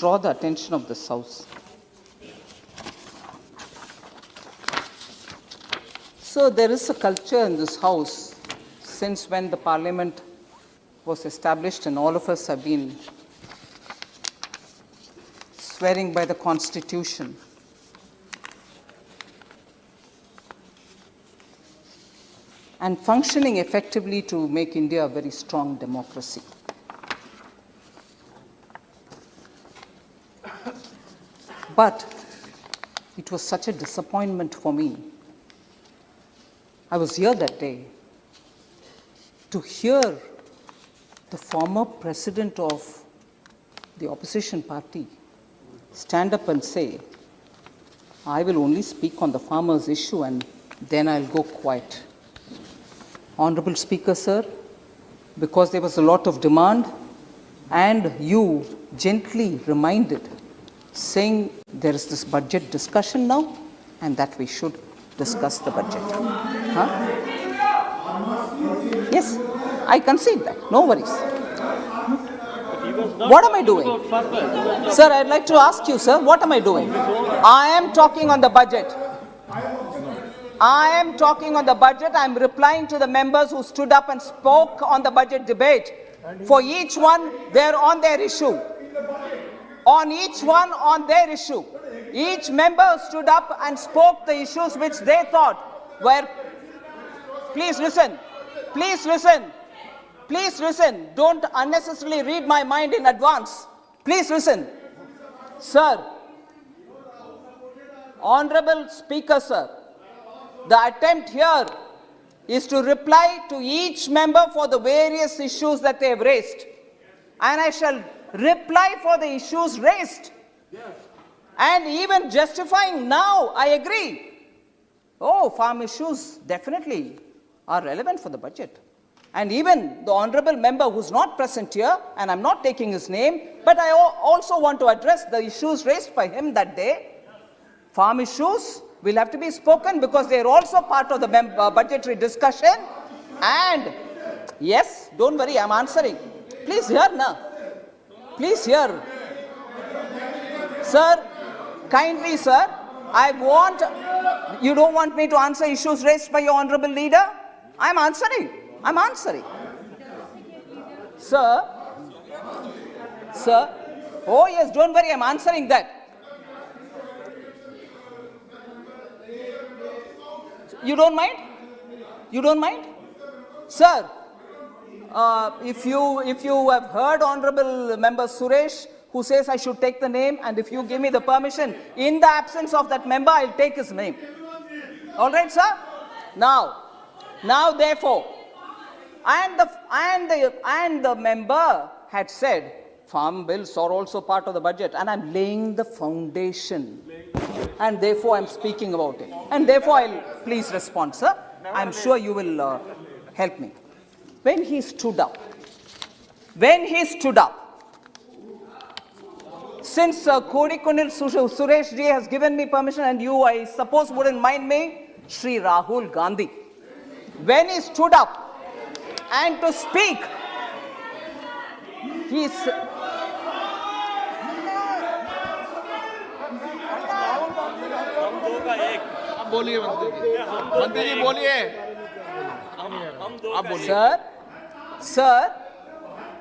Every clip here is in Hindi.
draw the attention of this House. So there is a culture in this House since when the Parliament was established, and all of us have been swearing by the Constitution. And functioning effectively to make India a very strong democracy. But it was such a disappointment for me. I was here that day to hear the former president of the opposition party stand up and say, I will only speak on the farmers' issue and then I'll go quiet. Honorable Speaker, sir, because there was a lot of demand and you gently reminded, saying there is this budget discussion now and that we should discuss the budget. Huh? Yes, I concede that, no worries. What am I doing? Sir, I'd like to ask you, sir, what am I doing? I am talking on the budget. I am talking on the budget. I am replying to the members who stood up and spoke on the budget debate. For each one, they're on their issue. On each one, on their issue. Each member stood up and spoke the issues which they thought were... Please listen. Please listen. Please listen. Don't unnecessarily read my mind in advance. Please listen. Sir, Honorable Speaker, sir, the attempt here is to reply to each member for the various issues that they have raised. And I shall reply for the issues raised. Yes. And even justifying now, I agree. Oh, farm issues definitely are relevant for the budget. And even the honorable member who's not present here, and I'm not taking his name, but I also want to address the issues raised by him that day. Farm issues will have to be spoken because they are also part of the budgetary discussion. And yes, don't worry, I'm answering. Please hear now. Please hear. Sir, kindly, sir, I want, you don't want me to answer issues raised by your honorable leader? I'm answering. I'm answering. Sir, oh yes, don't worry, I'm answering that. You don't mind? You don't mind? Sir, if you have heard Honorable Member Suresh, who says I should take the name, and if you give me the permission, in the absence of that member, I'll take his name. All right, sir? Now therefore, and the member had said, farm bills are also part of the budget, and I'm laying the foundation. And therefore, I'm speaking about it. And therefore, I'll please respond, sir. I'm sure you will help me. When he stood up, since Kodikonil Suresh ji has given me permission, and you, I suppose, wouldn't mind me, Shri Rahul Gandhi, when he stood up and to speak, he बोलिए मंत्री जी बोलिए आप बोलिए sir,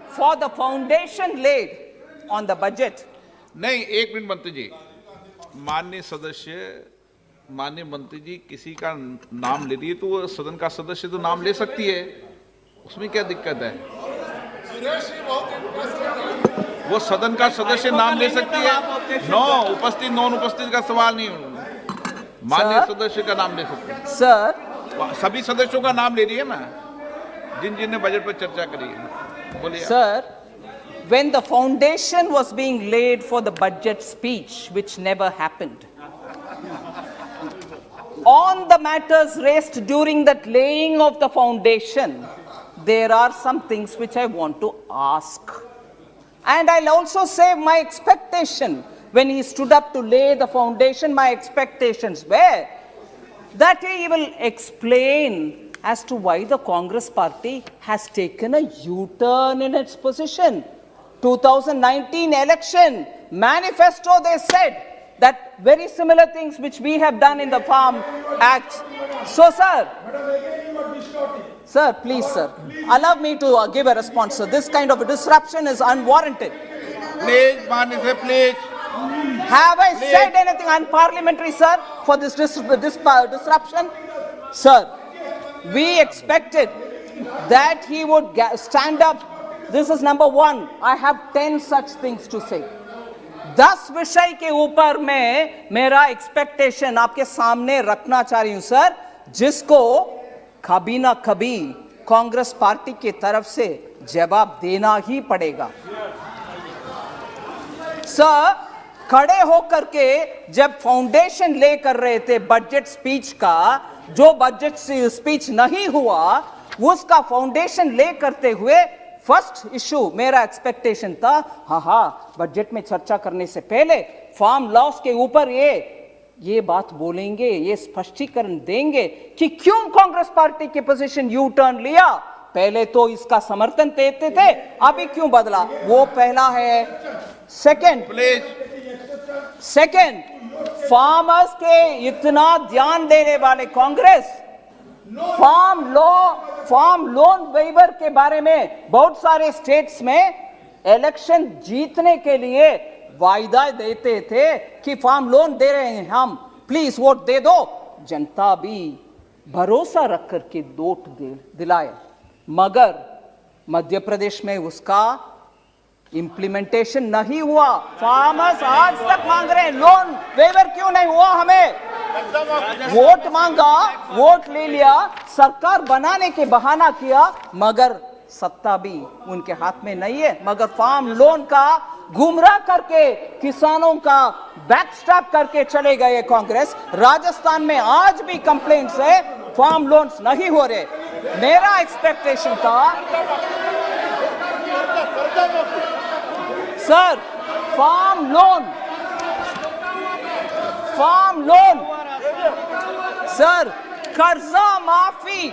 for the foundation laid on the budget. नहीं, एक मिनट मंत्री जी, माननीय सदस्य, माननीय मंत्री जी किसी का नाम ले रही है तो वो सदन का सदस्य तो नाम ले सकती है, उसमें क्या दिक्कत है? वो सदन का सदस्य नाम ले सकती है। नो उपस्थित नॉन उपस्थित का सवाल नहीं, माननीय सदस्य का नाम ले सकते हैं। सर, सभी सदस्यों का नाम ले रही है ना, जिन बजट पर चर्चा करी है। बोलिए sir, when the foundation was being laid for the budget speech, which never happened, on the matters raised during that laying of the foundation, there are some things which I want to ask. And I'll also say my expectation, when he stood up to lay the foundation, my expectations were that he will explain as to why the Congress party has taken a U-turn in its position. 2019 election, manifesto they said that very similar things which we have done in the Farm Act. So, sir, please, sir, allow me to give a response, sir. This kind of a disruption is unwarranted. Please माननीय से please Have I said anything unparliamentary, sir, for this disruption? Sir, we expected that he would stand up. This is number one. I have 10 such things to say. 10 विषय के ऊपर मैं मेरा एक्सपेक्टेशन आपके सामने रखना चाह रही हूं, सर, जिसको कभी ना कभी कांग्रेस पार्टी की तरफ से जवाब देना ही पड़ेगा। सर, खड़े होकर के जब फाउंडेशन ले कर रहे थे बजट स्पीच का, जो बजट स्पीच नहीं हुआ उसका फाउंडेशन ले करते हुए फर्स्ट इशू मेरा एक्सपेक्टेशन था, हाँ बजट में चर्चा करने से पहले फार्म लॉस के ऊपर ये बात बोलेंगे, ये स्पष्टीकरण देंगे कि क्यों कांग्रेस पार्टी की पोजीशन यू टर्न लिया। पहले तो इसका समर्थन देते थे, अभी क्यों बदला, वो पहला है। सेकंड, फार्मर्स के इतना ध्यान देने वाले कांग्रेस फार्म लोन वेवर के बारे में बहुत सारे स्टेट्स में इलेक्शन जीतने के लिए वायदा देते थे कि फार्म लोन दे रहे हैं हम, प्लीज वोट दे दो। जनता भी भरोसा रख करके वोट दिलाए, मगर मध्य प्रदेश में उसका इंप्लीमेंटेशन नहीं हुआ। फार्मर्स आज तक मांग रहे हैं लोन वेवर, क्यों नहीं हुआ? हमें वोट मांगा, वोट ले लिया, सरकार बनाने के बहाना किया, मगर सत्ता भी उनके हाथ में नहीं है। मगर फार्म लोन का गुमराह करके किसानों का बैकस्टैप करके चले गए कांग्रेस। राजस्थान में आज भी कंप्लेंट्स है, फार्म लोन्स नहीं हो रहे। मेरा एक्सपेक्टेशन था सर, फार्म लोन सर, कर्जा माफी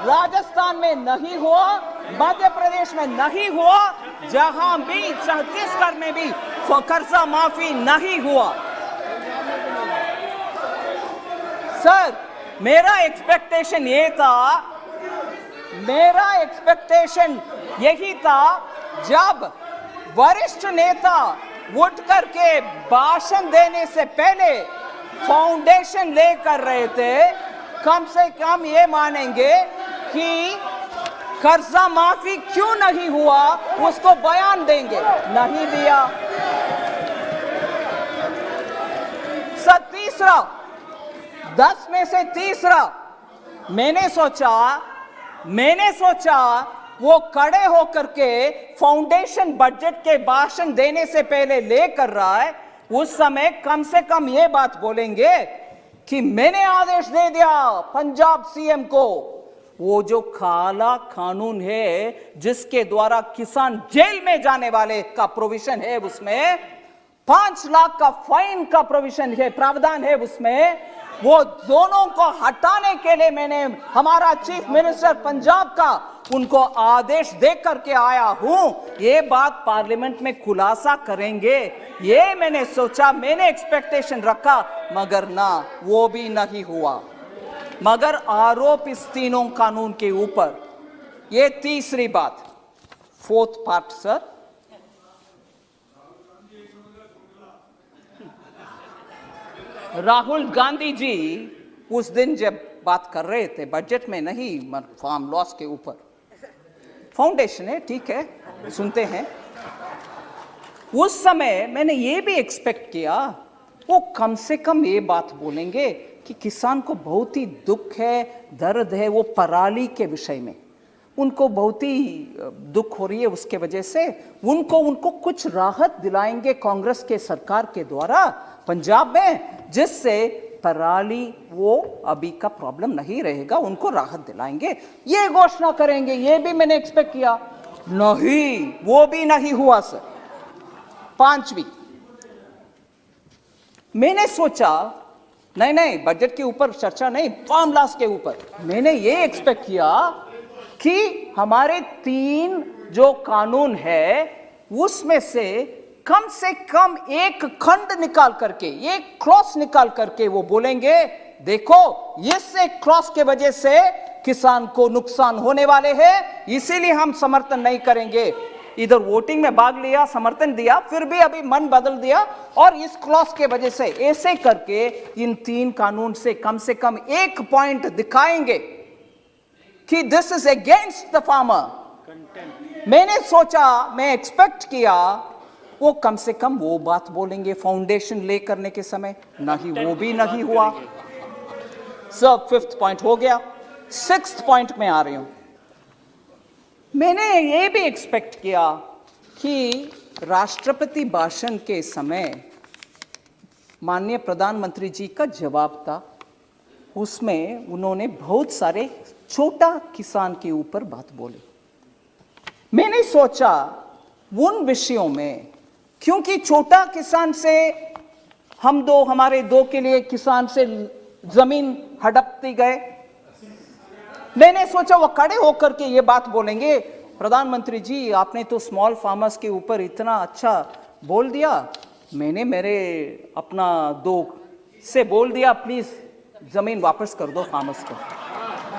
राजस्थान में नहीं हुआ, मध्य प्रदेश में नहीं हुआ, जहां भी छत्तीसगढ़ में भी कर्जा माफी नहीं हुआ। सर, मेरा एक्सपेक्टेशन यही था जब वरिष्ठ नेता उठ करके भाषण देने से पहले फाउंडेशन ले कर रहे थे, कम से कम ये मानेंगे कि कर्जा माफी क्यों नहीं हुआ, उसको बयान देंगे, नहीं दिया। सर, तीसरा, 10 में से तीसरा, मैंने सोचा वो खड़े होकर के फाउंडेशन बजट के भाषण देने से पहले ले कर रहा है, उस समय कम से कम ये बात बोलेंगे कि मैंने आदेश दे दिया पंजाब सीएम को, वो जो काला कानून है जिसके द्वारा किसान जेल में जाने वाले का प्रोविजन है, उसमें 5 लाख का फाइन का प्रोविजन है, प्रावधान है उसमें, वो दोनों को हटाने के लिए मैंने हमारा चीफ मिनिस्टर पंजाब का उनको आदेश दे करके आया हूं। ये बात पार्लियामेंट में खुलासा करेंगे, ये मैंने सोचा, मैंने एक्सपेक्टेशन रखा, मगर ना, वो भी नहीं हुआ। मगर आरोप इस तीनों कानून के ऊपर। ये तीसरी बात, 4th part sir, Rahul Gandhi ji उस दिन जब बात कर रहे थे बजट में नहीं, फार्म लॉस के ऊपर, फाउंडेशन है, ठीक है, सुनते हैं, उस समय मैंने ये भी एक्सपेक्ट किया वो कम से कम ये बात बोलेंगे कि किसान को बहुत ही दुख है, दर्द है, वो पराली के विषय में उनको बहुत ही दुख हो रही है, उसके वजह से उनको कुछ राहत दिलाएंगे कांग्रेस के सरकार के द्वारा पंजाब में, जिससे पराली वो अभी का प्रॉब्लम नहीं रहेगा, उनको राहत दिलाएंगे, ये घोषणा करेंगे। ये भी मैंने एक्सपेक्ट किया, नहीं, वो भी नहीं हुआ सर। 5वीं, मैंने सोचा नहीं, बजट के ऊपर चर्चा नहीं, फार्म लॉस के ऊपर मैंने ये एक्सपेक्ट किया कि हमारे 3 जो कानून है उसमें से कम से कम एक खंड निकाल करके, एक क्रॉस निकाल करके वो बोलेंगे देखो इस एक क्रॉस के वजह से किसान को नुकसान होने वाले हैं, इसीलिए हम समर्थन नहीं करेंगे। इधर वोटिंग में भाग लिया, समर्थन दिया, फिर भी अभी मन बदल दिया और इस क्लॉज के वजह से, ऐसे करके इन 3 कानून से कम एक पॉइंट दिखाएंगे कि this is against the farmer. मैंने सोचा, मैं एक्सपेक्ट किया वो कम से कम वो बात बोलेंगे फाउंडेशन ले करने के समय, नहीं वो भी नहीं हुआ। सब 5th पॉइंट हो गया। 6th पॉइंट में आ रही हूं। मैंने ये भी एक्सपेक्ट किया कि राष्ट्रपति भाषण के समय माननीय प्रधानमंत्री जी का जवाब था, उसमें उन्होंने बहुत सारे छोटा किसान के ऊपर बात बोली। मैंने सोचा उन विषयों में, क्योंकि छोटा किसान से हमारे दो के लिए किसान से जमीन हड़पती गए, मैंने सोचा वो खड़े होकर के ये बात बोलेंगे, प्रधानमंत्री जी आपने तो स्मॉल फार्मर्स के ऊपर इतना अच्छा बोल दिया, मैंने मेरे अपना दो से बोल दिया प्लीज जमीन वापस कर दो फार्मर्स को,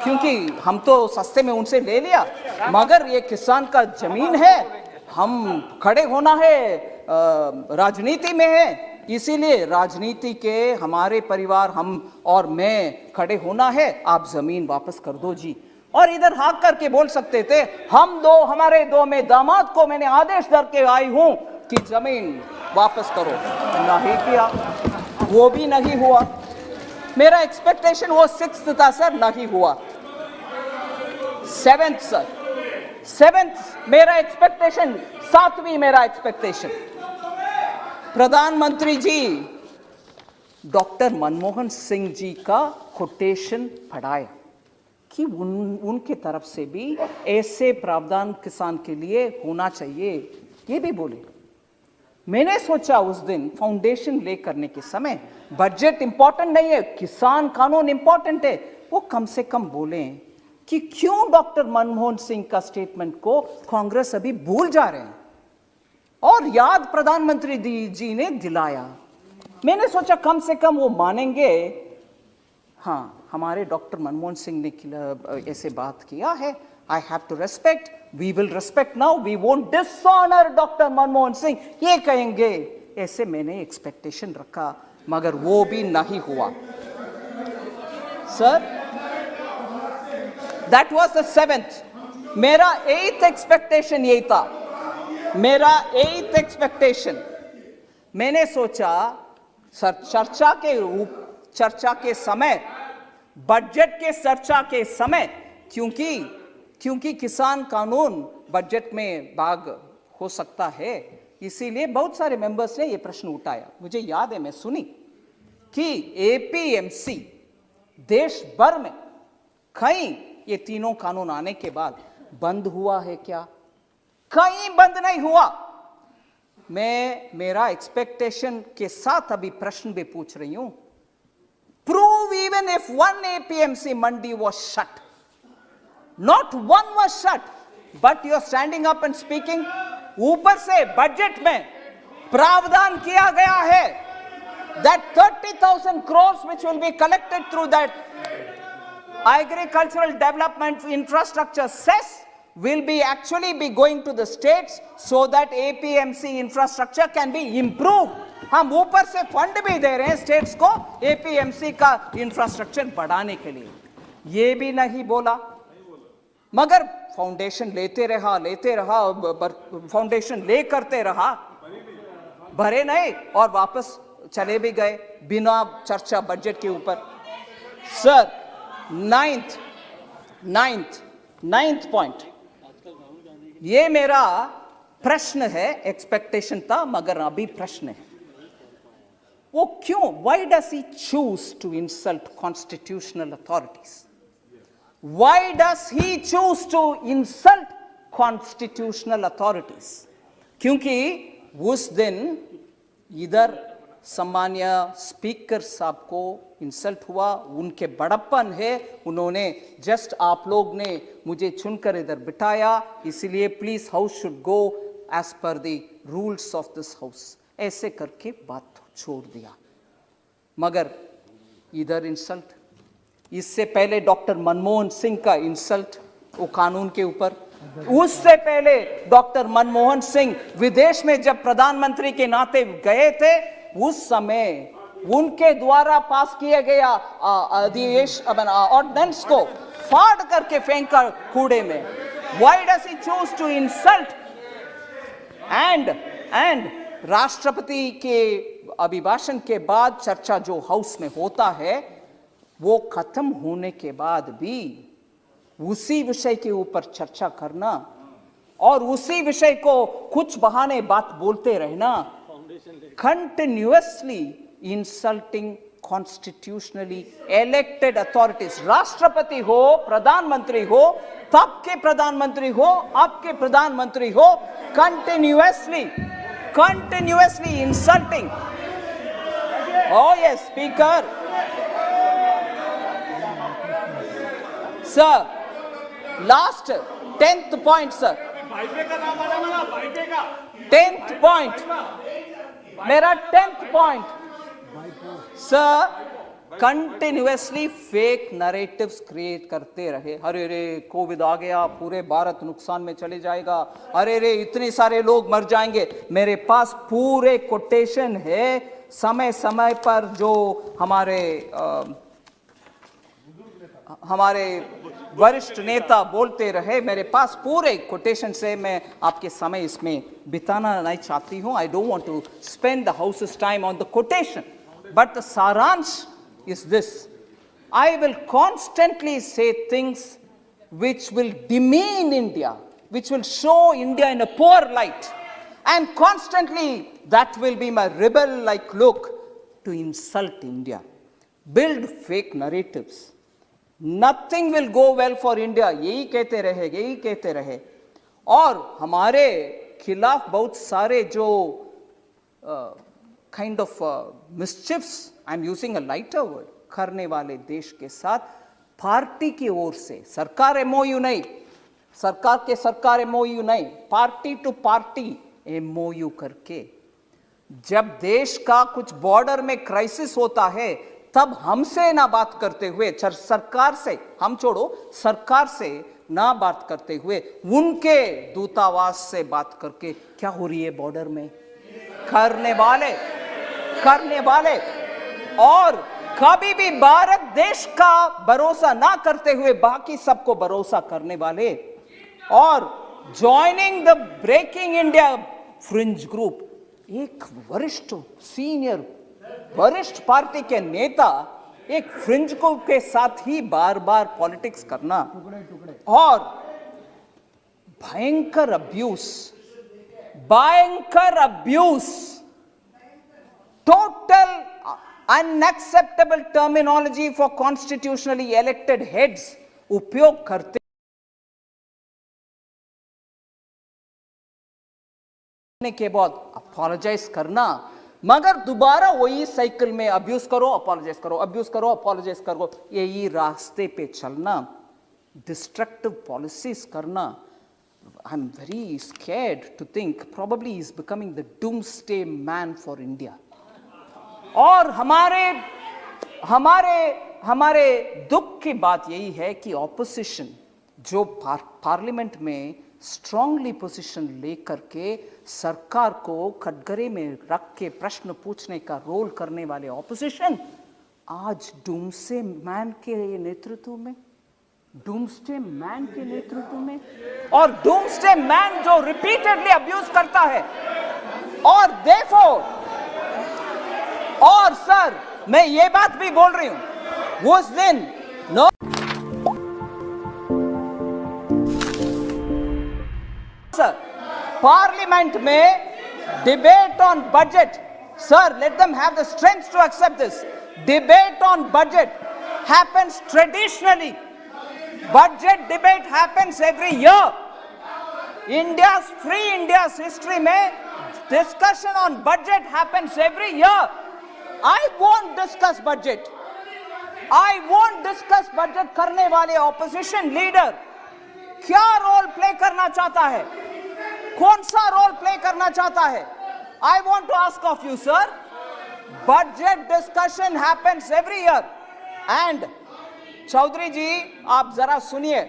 क्योंकि हम तो सस्ते में उनसे ले लिया, मगर ये किसान का जमीन है, हम खड़े होना है, राजनीति में है, इसीलिए राजनीति के हमारे परिवार हम और मैं खड़े होना है, आप जमीन वापस कर दो जी। और इधर हाक करके बोल सकते थे हमारे दो में दामाद को मैंने आदेश दर के आई हूं कि जमीन वापस करो, नहीं किया, वो भी नहीं हुआ। मेरा एक्सपेक्टेशन वो 6th था सर, नहीं हुआ। 7th सर, 7th मेरा एक्सपेक्टेशन, 7वीं मेरा एक्सपेक्टेशन, प्रधानमंत्री जी डॉक्टर मनमोहन सिंह जी का कोटेशन पढ़ाया कि उनके तरफ से भी ऐसे प्रावधान किसान के लिए होना चाहिए, ये भी बोले। मैंने सोचा उस दिन फाउंडेशन ले करने के समय बजट इंपॉर्टेंट नहीं है, किसान कानून इंपॉर्टेंट है, वो कम से कम बोलें कि क्यों डॉक्टर मनमोहन सिंह का स्टेटमेंट को कांग्रेस अभी भूल जा रहे हैं, और याद प्रधानमंत्री जी ने दिलाया। मैंने सोचा कम से कम वो मानेंगे, हाँ हमारे डॉक्टर मनमोहन सिंह ने ऐसे बात किया है, I have to respect, we will respect now, we won't dishonour doctor Manmohan Singh, ये कहेंगे, ऐसे मैंने एक्सपेक्टेशन रखा, मगर वो भी नहीं हुआ sir. That was the 7th। मेरा 8th एक्सपेक्टेशन यही था, मेरा 8th एक्सपेक्टेशन, मैंने सोचा सर चर्चा के समय, बजट के चर्चा के समय, क्योंकि किसान कानून बजट में भाग हो सकता है, इसीलिए बहुत सारे मेंबर्स ने यह प्रश्न उठाया। मुझे याद है मैं सुनी कि एपीएमसी देश भर में कहीं ये तीनों कानून आने के बाद बंद हुआ है क्या? कहीं बंद नहीं हुआ। मैं मेरा एक्सपेक्टेशन के साथ अभी प्रश्न भी पूछ रही हूं, prove even if one APMC mandi was shut, not one was shut, but you are standing up and speaking, ऊपर से बजट में प्रावधान किया गया है that 30,000 crores which will be collected through that agricultural development infrastructure cess will be actually be going to the states so that APMC infrastructure can be improved. हम ऊपर से फंड भी दे रहे हैं स्टेट्स को APMC का इंफ्रास्ट्रक्चर बढ़ाने के लिए, ये भी नहीं बोला, मगर फाउंडेशन लेते रहा, फाउंडेशन ले करते रहा, भरे नहीं और वापस चले भी गए बिना चर्चा बजट के ऊपर। सर 9th पॉइंट, ये मेरा प्रश्न है, एक्सपेक्टेशन था मगर अभी प्रश्न है, वो क्यों, why does he choose to insult constitutional authorities? Why does he choose to insult constitutional authorities? क्योंकि उस दिन इधर सम्मान्य स्पीकर साहब को इंसल्ट हुआ, उनके बड़प्पन है, उन्होंने जस्ट आप लोग ने मुझे चुनकर इधर बिठाया, इसलिए please house should go as per the rules of this house. ऐसे करके बात छोड़ दिया। मगर इधर इंसल्ट, इससे पहले डॉक्टर मनमोहन सिंह का इंसल्ट वो कानून के ऊपर, उससे पहले डॉक्टर मनमोहन सिंह विदेश में जब प्रधानमंत्री के नाते गए थे, उस समय उनके द्वारा पास किया गया ऑर्डिनेंस को फाड़ करके फेंका कूड़े में। Why does he choose to insult? And राष्ट्रपति के अभिभाषण के बाद चर्चा जो हाउस में होता है, वो खत्म होने के बाद भी उसी विषय के ऊपर चर्चा करना और उसी विषय को कुछ बहाने बात बोलते रहना, continuously insulting constitutionally elected authorities. राष्ट्रपति हो, प्रधानमंत्री हो, तब के प्रधानमंत्री हो, अब के प्रधानमंत्री हो, continuously insulting. Oh yes, Speaker. Sir, last 10th point, sir. 10th point. मेरा 10th point. Sir, continuously fake narratives create करते रहे। अरे रे कोविड आ गया, पूरे भारत नुकसान में चले जाएगा, अरे रे इतने सारे लोग मर जाएंगे। मेरे पास पूरे कोटेशन है, समय समय पर जो हमारे वरिष्ठ नेता बोलते रहे, मेरे पास पूरे कोटेशन से, मैं आपके समय इसमें बिताना नहीं चाहती हूं। I don't want to spend the house's time on the quotation, but the सारांश is this: I will constantly say things which will demean India, which will show India in a poor light, and constantly that will be my rebel-like look to insult India, build fake narratives. Nothing will go well for India, यही कहते रहे। और हमारे खिलाफ बहुत सारे जो kind of mischiefs, I'm using a lighter word, करने वाले देश के साथ पार्टी की ओर से, सरकार MOU नहीं, सरकार MOU नहीं, पार्टी टू पार्टी MOU करके, जब देश का कुछ बॉर्डर में क्राइसिस होता है, तब हमसे ना बात करते हुए, सरकार से हम छोड़ो, सरकार से ना बात करते हुए उनके दूतावास से बात करके क्या हो रही है बॉर्डर में करने वाले और कभी भी भारत देश का भरोसा ना करते हुए बाकी सबको भरोसा करने वाले, और joining the breaking India fringe group, एक वरिष्ठ पार्टी के नेता एक फ्रिंज ग्रुप के साथ ही बार बार पॉलिटिक्स करना और भयंकर abuse, total unacceptable terminology for constitutionally elected heads उपयोग करते के बाद अपोलोजाइज करना, मगर दोबारा वही साइकिल में अब्यूज करो, अपोलोजाइज करो, यही रास्ते पे चलना, डिस्ट्रक्टिव पॉलिसीज करना। I'm very scared to think probably he is becoming the doomsday man for India. और हमारे दुख की बात यही है कि ऑपोजिशन जो पार्लियामेंट में स्ट्रांगली पोजीशन लेकर के सरकार को कटघरे में रख के प्रश्न पूछने का रोल करने वाले ऑपोजिशन आज डूम्सडे मैन के नेतृत्व में और डूम्सडे मैन जो रिपीटेडली अब्यूज करता है, और देयरफॉर, और सर मैं ये बात भी बोल रही हूं, उस दिन सर पार्लियामेंट में debate on budget, sir let them have the strength to accept this, debate on budget happens traditionally, budget debate happens every year. India's history में discussion on budget happens every year. I won't discuss budget करने वाले opposition leader क्या रोल प्ले करना चाहता है? कौन सा रोल प्ले करना चाहता है? I want to ask of you sir, budget discussion happens every year and Chaudhary ji आप जरा सुनिए,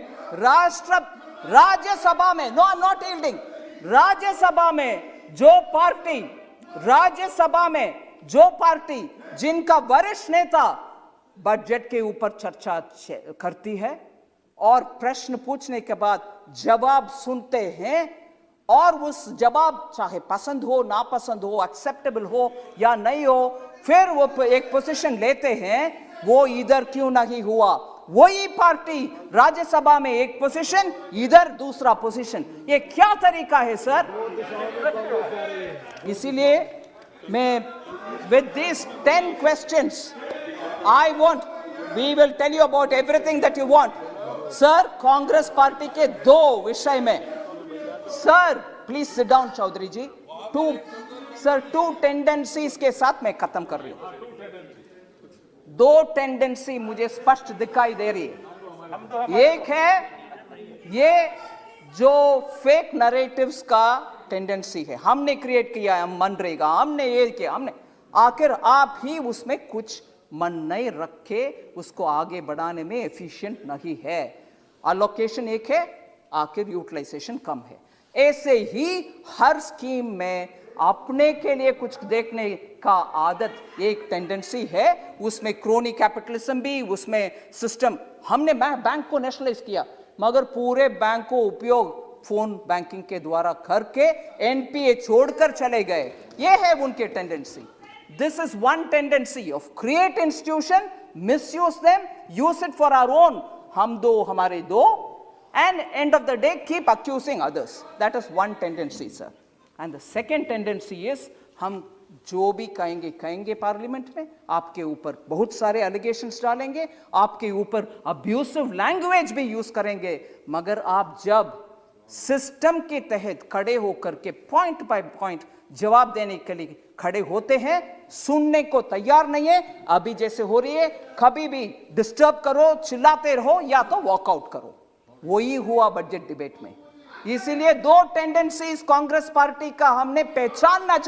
राज्यसभा में, no I am not yielding, Rajya Sabha में जो पार्टी जिनका वरिष्ठ नेता बजट के ऊपर चर्चा करती है और प्रश्न पूछने के बाद जवाब सुनते हैं और उस जवाब चाहे पसंद हो नापसंद हो, एक्सेप्टेबल हो या नहीं हो, फिर वो एक पोजीशन लेते हैं, वो इधर क्यों नहीं हुआ? वही पार्टी राज्यसभा में एक पोजीशन, इधर दूसरा पोजीशन, ये क्या तरीका है सर? इसीलिए मैं with this 10 questions I want, we will tell you about everything that you want. Sir, Congress party के 2 विषय में, sir please sit down Chaudhary ji, 2 tendencies के साथ मैं खत्म कर रही हूं। 2 टेंडेंसी मुझे स्पष्ट दिखाई दे रही है। एक है ये जो फेक नरेटिव्स का टेंडेंसी है, हमने क्रिएट किया है, हम मनरेगा, हमने ये किया, हमने, आखिर आप ही उसमें कुछ मन नहीं रखे, उसको आगे बढ़ाने में एफिशिएंट नहीं है। अलोकेशन एक है, आखिर यूटिलाइजेशन कम है। ऐसे ही हर स्कीम में अपने के लिए कुछ देखने का आदत एक टेंडेंसी है, उसमें क्रोनी कैपिटलिज्म भी, उसमें सिस्टम, हमने बैंक को नेशनलाइज किया मगर पूरे बैंक को उपयोग फोन बैंकिंग के द्वारा करके एनपीए छोड़कर चले गए, ये है उनके tendency. This is one tendency of create institution, misuse them, use it for our own, हम दो हमारे दो, and end of the day keep accusing others. That is one tendency sir. And the second tendency is हम जो भी कहेंगे पार्लियामेंट में, आपके ऊपर बहुत सारे एलिगेशंस डालेंगे, आपके ऊपर अब्यूसिव लैंग्वेज भी यूज करेंगे, मगर आप जब सिस्टम के तहत खड़े होकर के पॉइंट बाय पॉइंट जवाब देने के लिए खड़े होते हैं, सुनने को तैयार नहीं है, अभी जैसे हो रही है, कभी भी डिस्टर्ब करो, चिल्लाते रहो या तो वॉकआउट करो, वही हुआ बजट डिबेट में। इसीलिए 2 टेंडेंसीज कांग्रेस पार्टी का हमने पहचानना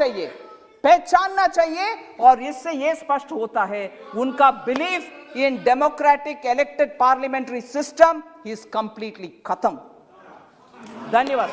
चाहिए और इससे यह स्पष्ट होता है उनका belief in democratic elected parliamentary system is completely खत्म। धन्यवाद।